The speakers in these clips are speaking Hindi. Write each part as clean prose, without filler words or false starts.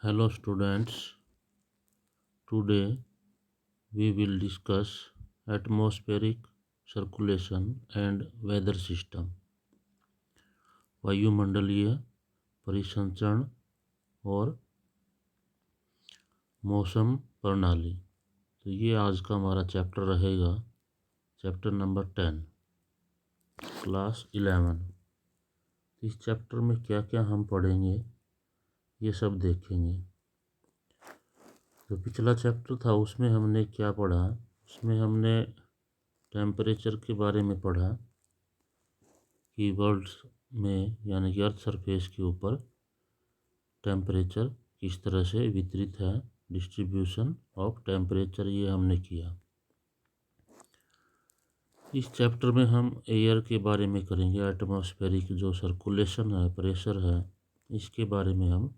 Hello students, today we will discuss atmospheric circulation and weather system, वायुमंडलीय परिसंचरण और मौसम प्रणाली। तो ये आज का हमारा चैप्टर रहेगा, चैप्टर नंबर 10, क्लास 11। इस चैप्टर में क्या क्या हम पढ़ेंगे ये सब देखेंगे। जो पिछला चैप्टर था उसमें हमने क्या पढ़ा, उसमें हमने टेम्परेचर के बारे में पढ़ा कि वर्ल्ड में यानी कि अर्थ सरफेस के ऊपर टेम्परेचर किस तरह से वितरित है, डिस्ट्रीब्यूशन ऑफ टेम्परेचर, ये हमने किया। इस चैप्टर में हम एयर के बारे में करेंगे, एटमॉस्फेरिक जो सर्कुलेशन है, प्रेशर है, इसके बारे में हम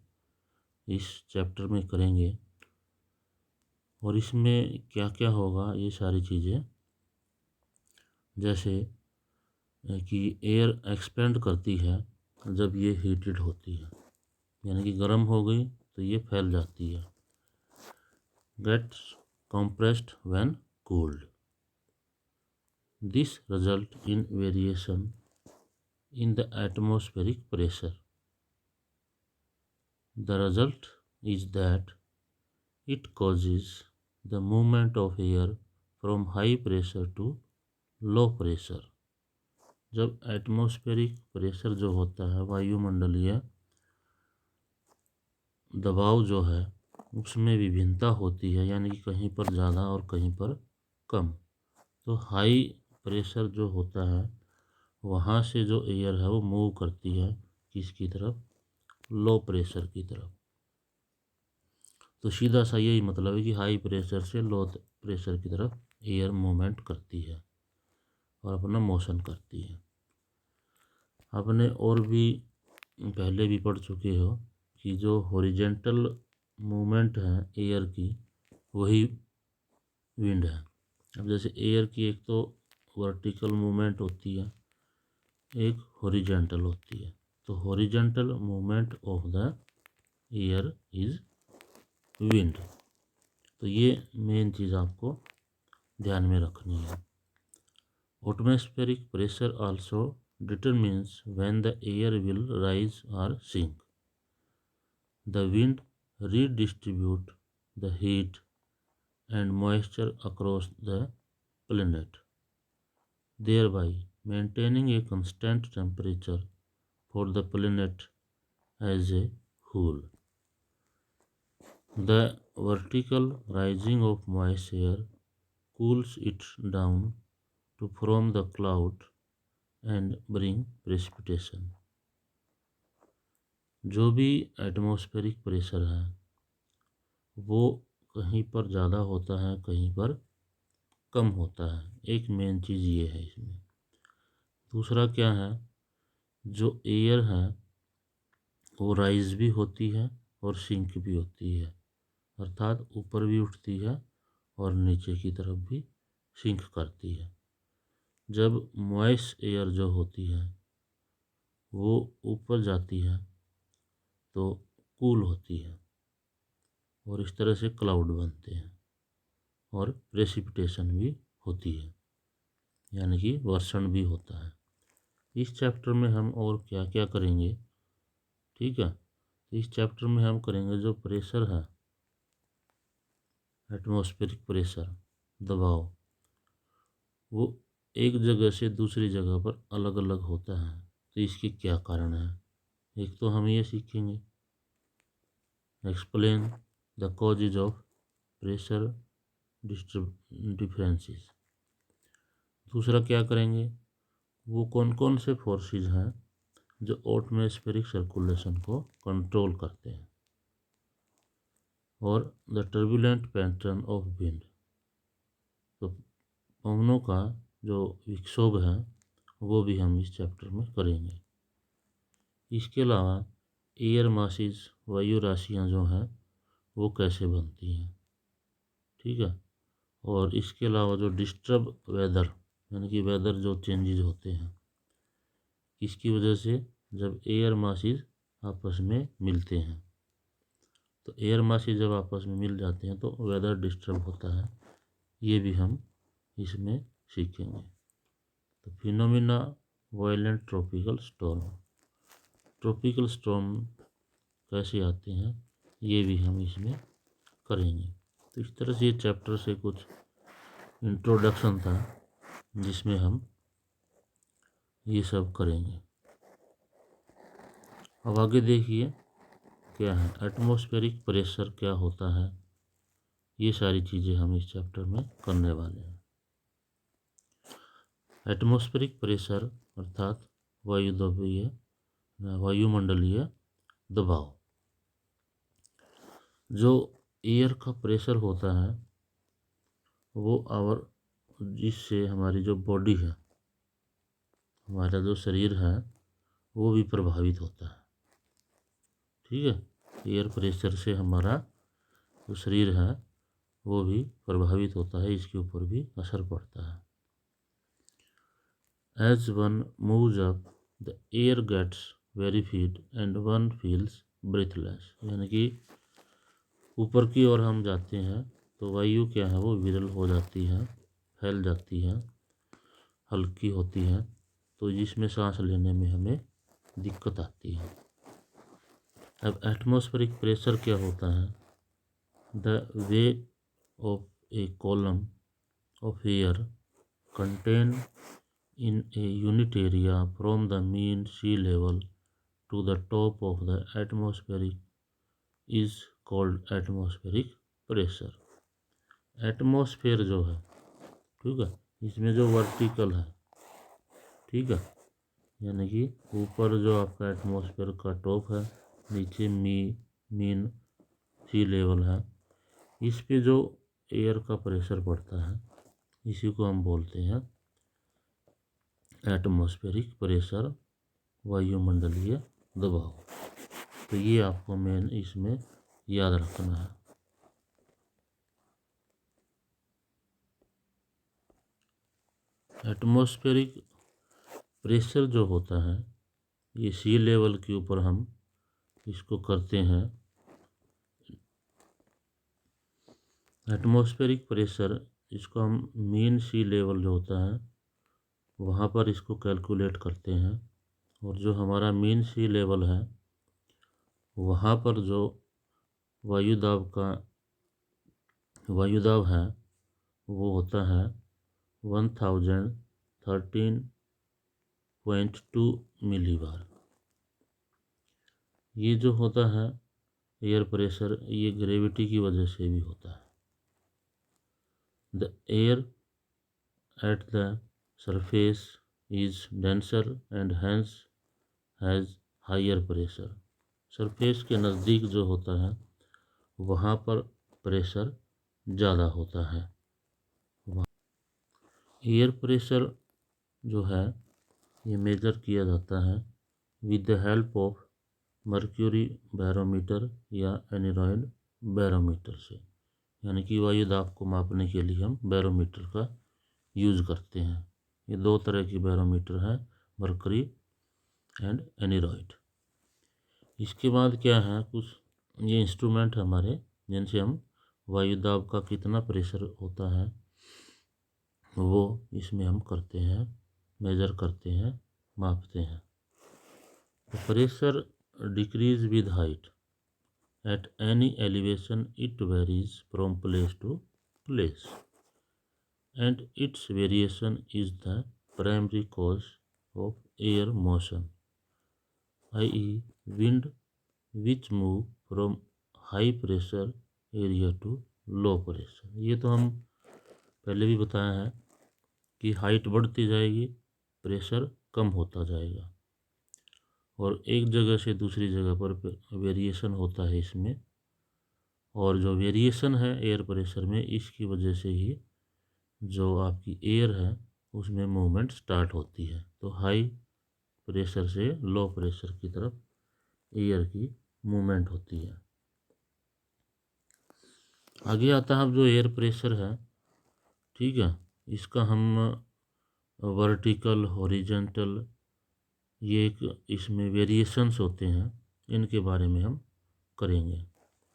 इस चैप्टर में करेंगे। और इसमें क्या क्या होगा ये सारी चीज़ें, जैसे कि एयर एक्सपेंड करती है जब ये हीटेड होती है, यानी कि गर्म हो गई तो ये फैल जाती है। Gets compressed when cooled. This result in variation in the atmospheric pressure. The result is that it causes the movement of air from high pressure to low pressure. जब एटमॉस्फेरिक प्रेशर जो होता है, वायुमंडलीय दबाव जो है, उसमें विभिन्नता होती है, यानी कि कहीं पर ज़्यादा और कहीं पर कम। तो हाई प्रेशर जो होता है वहाँ से जो एयर है वो मूव करती है किसकी तरफ, लो प्रेशर की तरफ। तो सीधा सा यही मतलब है कि हाई प्रेशर से लो प्रेशर की तरफ एयर मूवमेंट करती है और अपना मोशन करती है। आपने और भी पहले भी पढ़ चुके हो कि जो हॉरिजेंटल मूवमेंट है एयर की, वही विंड है। अब जैसे एयर की एक तो वर्टिकल मूवमेंट होती है, एक हॉरिजेंटल होती है। तो horizontal movement of the air is wind. तो ये मेन चीज़ आपको ध्यान में रखनी है। Atmospheric pressure also determines when the air will rise और sink. The wind redistribute the heat and moisture across the planet, thereby maintaining a constant temperature for the planet as a whole. The vertical rising of moist air cools it down to form the cloud and bring precipitation. जो भी एटमॉस्फेरिक प्रेशर है वो कहीं पर ज़्यादा होता है, कहीं पर कम होता है। एक मेन चीज़ ये है इसमें। दूसरा क्या है, जो एयर है वो राइज भी होती है और सिंक भी होती है, अर्थात ऊपर भी उठती है और नीचे की तरफ भी सिंक करती है। जब मॉइस्ट एयर जो होती है वो ऊपर जाती है तो कूल होती है और इस तरह से क्लाउड बनते हैं और प्रेसिपिटेशन भी होती है, यानी कि वर्षण भी होता है। इस चैप्टर में हम और क्या क्या करेंगे, ठीक है। इस चैप्टर में हम करेंगे जो प्रेशर है, एटमॉस्फेरिक प्रेशर, दबाव, वो एक जगह से दूसरी जगह पर अलग अलग होता है। तो इसके क्या कारण है, एक तो हम ये सीखेंगे, explain the causes of pressure differences. दूसरा क्या करेंगे, वो कौन कौन से फोर्सेस हैं जो एटमॉस्फेरिक सर्कुलेशन को कंट्रोल करते हैं। और the turbulent pattern of wind, तो पवनों का जो विक्षोभ है वो भी हम इस चैप्टर में करेंगे। इसके अलावा एयर मासेस, वायु राशियाँ जो हैं वो कैसे बनती हैं, ठीक है। और इसके अलावा जो डिस्टर्ब वेदर, यानी कि वेदर जो चेंजेस होते हैं किसकी वजह से, जब एयर मासेस आपस में मिलते हैं। तो एयर मासेस जब आपस में मिल जाते हैं तो वेदर डिस्टर्ब होता है, ये भी हम इसमें सीखेंगे। तो phenomena violent tropical storm, tropical storm कैसे आते हैं ये भी हम इसमें करेंगे। तो इस तरह से ये चैप्टर से कुछ इंट्रोडक्शन था जिसमें हम ये सब करेंगे। अब आगे देखिए क्या है, एटमॉस्फेरिक प्रेशर क्या होता है, ये सारी चीज़ें हम इस चैप्टर में करने वाले हैं। एटमॉस्फेरिक प्रेशर अर्थात वायुमंडलीय दबाव, जो एयर का प्रेशर होता है वो और जिससे हमारी जो बॉडी है, हमारा जो शरीर है वो भी प्रभावित होता है। ठीक है, एयर प्रेशर से हमारा जो शरीर है वो भी प्रभावित होता है, इसके ऊपर भी असर पड़ता है। As one moves up, the air gets rarefied and one feels breathless, यानी कि ऊपर की ओर हम जाते हैं तो वायु क्या है वो विरल हो जाती है, फैल जाती है, हल्की होती है, तो जिसमें सांस लेने में हमें दिक्कत आती है। अब एटमॉस्फेरिक प्रेशर क्या होता है, the way of A column of air contain in a unit area from the mean sea level to the top of the atmosphere is called atmospheric pressure। Atmosphere जो है, ठीक है, इसमें जो वर्टिकल है, ठीक है, यानी कि ऊपर जो आपका एटमॉस्फेयर का टॉप है, नीचे मीन सी लेवल है, इस पे जो एयर का प्रेशर पड़ता है इसी को हम बोलते हैं एटमॉस्फेरिक प्रेशर, वायुमंडलीय दबाव। तो ये आपको मेन इसमें याद रखना है। एटमॉस्फेरिक प्रेशर जो होता है ये सी लेवल के ऊपर हम इसको करते हैं। एटमॉस्फेरिक प्रेशर इसको हम मीन सी लेवल जो होता है वहाँ पर इसको कैलकुलेट करते हैं, और जो हमारा मीन सी लेवल है वहाँ पर जो वायुदाब है वो होता है 1013.2 मिलीबार। ये जो होता है एयर प्रेशर ये ग्रेविटी की वजह से भी होता है। The air at the surface is denser and hence has higher pressure. Surface के नज़दीक जो होता है वहाँ पर प्रेशर ज़्यादा होता है। एयर प्रेशर जो है ये मेजर किया जाता है with the help of mercury barometer या एनीरॉयड बैरोमीटर से, यानी कि वायुदाब को मापने के लिए हम बैरोमीटर का यूज़ करते हैं। ये दो तरह की बैरोमीटर है, मर्क्यूरी एंड एनीरॉयड। इसके बाद क्या है, कुछ ये इंस्ट्रूमेंट हमारे जिनसे हम वायुदाब का कितना प्रेशर होता है वो इसमें हम करते हैं, मेजर करते हैं, मापते हैं। Pressure decrease with height at any elevation, it varies from place to place and its variation is the primary cause of air motion, i.e. wind which move from high pressure area to low pressure। ये तो हम पहले भी बताया है कि हाइट बढ़ती जाएगी, प्रेशर कम होता जाएगा, और एक जगह से दूसरी जगह पर वेरिएशन होता है इसमें, और जो वेरिएशन है एयर प्रेशर में इसकी वजह से ही जो आपकी एयर है उसमें मूवमेंट स्टार्ट होती है। तो हाई प्रेशर से लो प्रेशर की तरफ एयर की मूवमेंट होती है। आगे आता है जो एयर प्रेशर है, ठीक है, इसका हम वर्टिकल, हॉरिजॉन्टल, ये एक इसमें वेरिएशंस होते हैं, इनके बारे में हम करेंगे।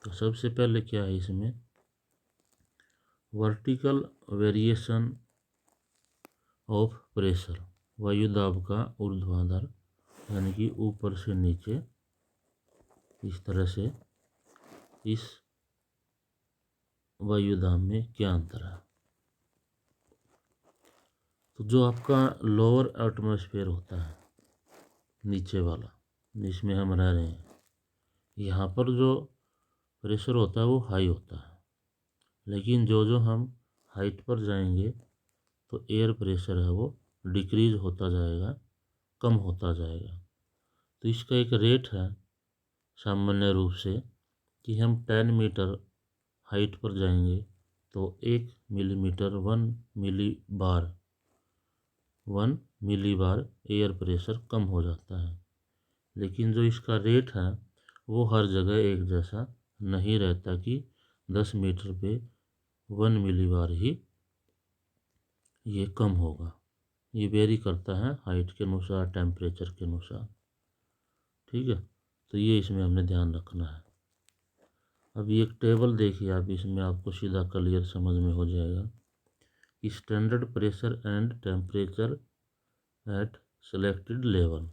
तो सबसे पहले क्या है इसमें, वर्टिकल वेरिएशन ऑफ प्रेशर, वायु दाब का ऊर्ध्वाधर यानी कि ऊपर से नीचे इस तरह से इस वायु दाब में क्या अंतर है। तो जो आपका लोअर एटमॉस्फेयर होता है, नीचे वाला जिसमें हम रह रहे हैं, यहाँ पर जो प्रेशर होता है वो हाई होता है, लेकिन जो जो हम हाइट पर जाएंगे तो एयर प्रेशर है वो डिक्रीज होता जाएगा, कम होता जाएगा। तो इसका एक रेट है सामान्य रूप से कि हम 10 मीटर हाइट पर जाएंगे तो 1 मिलीमीटर 1 मिली बार एयर प्रेशर कम हो जाता है। लेकिन जो इसका रेट है वो हर जगह एक जैसा नहीं रहता कि 10 मीटर पे 1 मिली बार ही ये कम होगा। ये वेरी करता है हाइट के अनुसार, टेम्परेचर के अनुसार। ठीक है, तो ये इसमें हमने ध्यान रखना है। अभी एक टेबल देखिए आप, इसमें आपको सीधा क्लियर समझ में हो जाएगा। Standard pressure and temperature at selected level.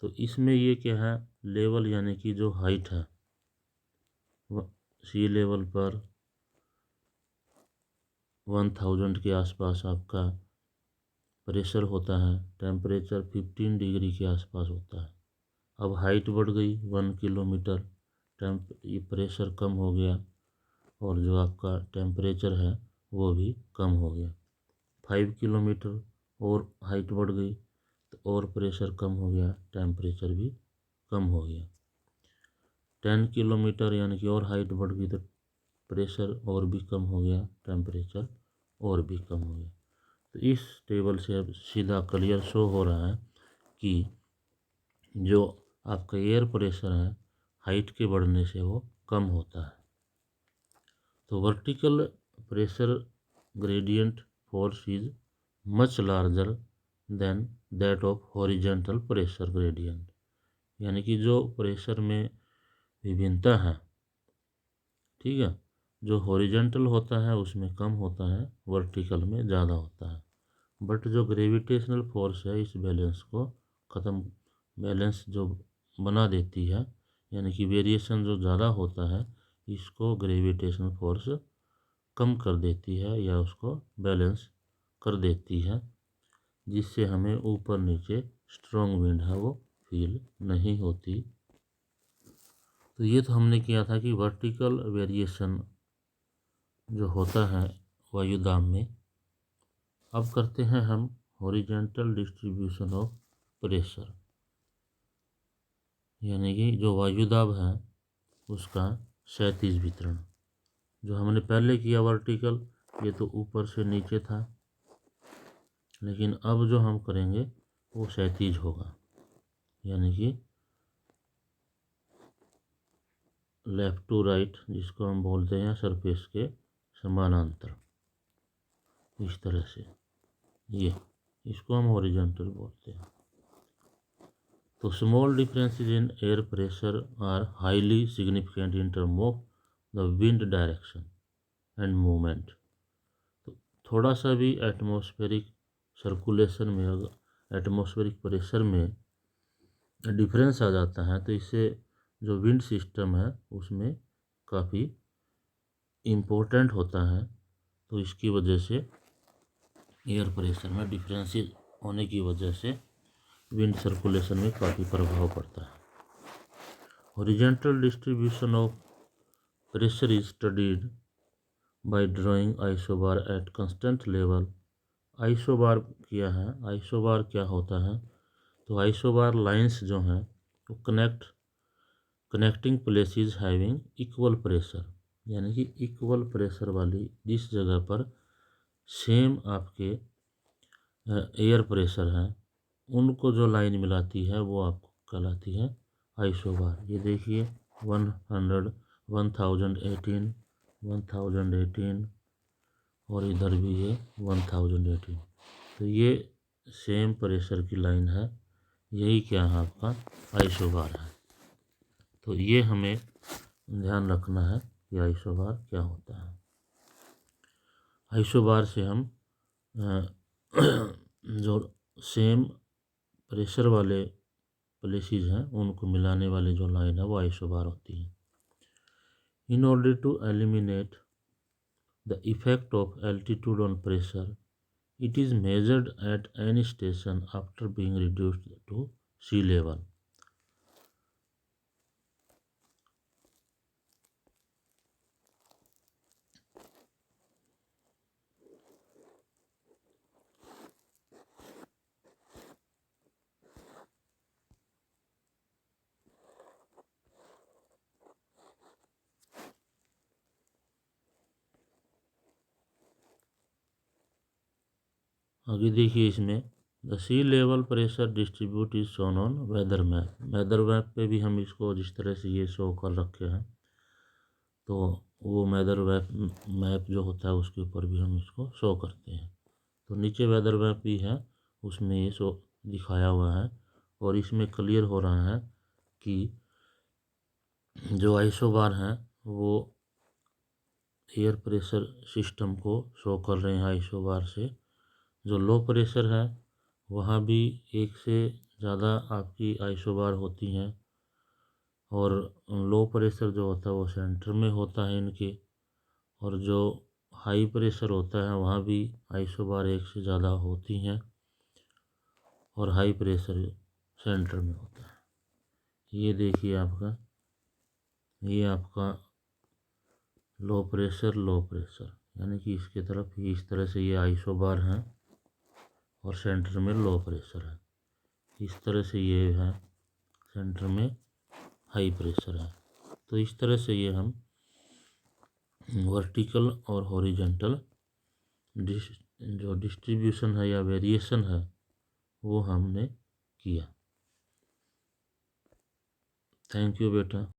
तो इसमें ये क्या है, लेवल यानी कि जो हाइट है, सी लेवल पर 1000 के आसपास आपका प्रेशर होता है, टेम्परेचर 15 डिग्री के आसपास होता है। अब हाइट बढ़ गई 1 किलोमीटर, ये प्रेशर कम हो गया और जो आपका टेम्परेचर है वो भी कम हो गया। 5 किलोमीटर और हाइट बढ़ गई तो और प्रेशर कम हो गया, टेम्परेचर भी कम हो गया। 10 किलोमीटर यानी कि और हाइट बढ़ गई तो प्रेशर और भी कम हो गया, टेम्परेचर और भी कम हो गया। तो इस टेबल से अब सीधा क्लियर शो हो रहा है कि जो आपका एयर प्रेशर है हाइट के बढ़ने से वो कम होता है। तो vertical pressure gradient force is much larger than that of horizontal pressure gradient. यानी कि जो प्रेशर में विभिन्नता है, ठीक है, जो हॉरिजॉन्टल होता है उसमें कम होता है, वर्टिकल में ज़्यादा होता है। बट जो ग्रेविटेशनल फोर्स है इस बैलेंस को ख़त्म, बैलेंस जो बना देती है, यानी कि वेरिएशन जो ज़्यादा होता है इसको ग्रेविटेशनल फोर्स कम कर देती है या उसको बैलेंस कर देती है, जिससे हमें ऊपर नीचे स्ट्रॉन्ग विंड है वो फील नहीं होती। तो ये तो हमने किया था कि वर्टिकल वेरिएशन जो होता है वायुदाब में। अब करते हैं हम हॉरिजॉन्टल डिस्ट्रीब्यूशन ऑफ प्रेशर, यानी कि जो वायुदाब है उसका क्षैतिज वितरण। जो हमने पहले किया वर्टिकल, ये तो ऊपर से नीचे था, लेकिन अब जो हम करेंगे वो क्षैतिज होगा, यानी कि लेफ्ट टू राइट, जिसको हम बोलते हैं सरफेस के समानांतर, इस तरह से, ये इसको हम हॉरिजॉन्टल बोलते हैं। तो small differences in air pressure are highly significant in term of the wind direction and movement. तो थोड़ा सा भी एटमॉस्फेरिक सर्कुलेशन में, अगर एटमॉस्फेरिक प्रेशर में डिफरेंस आ जाता है तो इससे जो विंड सिस्टम है उसमें काफ़ी इम्पोर्टेंट होता है। तो इसकी वजह से एयर प्रेशर में डिफरेंसेस होने की वजह से विंड सर्कुलेशन में काफ़ी प्रभाव पड़ता है। Horizontal distribution of pressure is studied by drawing isobar at constant level. Isobar क्या है, आइसोबार क्या होता है, तो आइसोबार लाइंस जो हैं वो connecting places having equal pressure, यानी कि इक्वल प्रेशर वाली जिस जगह पर सेम आपके एयर प्रेशर है उनको जो लाइन मिलाती है वो आपको कहलाती है आइसोबार। ये देखिए 100, 1018, 1018 और इधर भी है 1018। तो ये सेम प्रेशर की लाइन है, यही क्या है आपका आइसोबार है। तो ये हमें ध्यान रखना है कि आइसोबार क्या होता है। आइसोबार से हम जो सेम प्रेशर वाले प्लेसेस हैं उनको मिलाने वाली जो लाइन है वो आइसोबार होती है। In order to eliminate the effect of altitude on pressure, it is measured at any station after being reduced to sea level. आगे देखिए इसमें the sea level pressure distribute is shown on weather map. Weather map पे भी हम इसको जिस तरह से ये शो कर रखे हैं तो वो वेदर मैप जो होता है उसके ऊपर भी हम इसको शो करते हैं। तो नीचे वेदर मैप भी है, उसमें ये शो दिखाया हुआ है और इसमें क्लियर हो रहा है कि जो आइसोबार हैं वो एयर प्रेशर सिस्टम को शो कर रहे हैं आइसोबार से। जो लो प्रेशर है वहाँ भी एक से ज़्यादा आपकी आइसोबार होती हैं और लो प्रेशर जो होता है वो सेंटर में होता है इनके, और जो हाई प्रेशर होता है वहाँ भी आइसोबार एक से ज़्यादा होती हैं और हाई प्रेशर सेंटर में होता है। ये देखिए आपका, ये आपका लो प्रेशर यानी कि इसके तरफ ही इस तरह से ये आइसोबार हैं और सेंटर में लो प्रेशर है। इस तरह से ये है सेंटर में हाई प्रेशर है। तो इस तरह से ये हम वर्टिकल और हॉरिजॉन्टल जो डिस्ट्रीब्यूशन है या वेरिएशन है वो हमने किया। थैंक यू बेटा।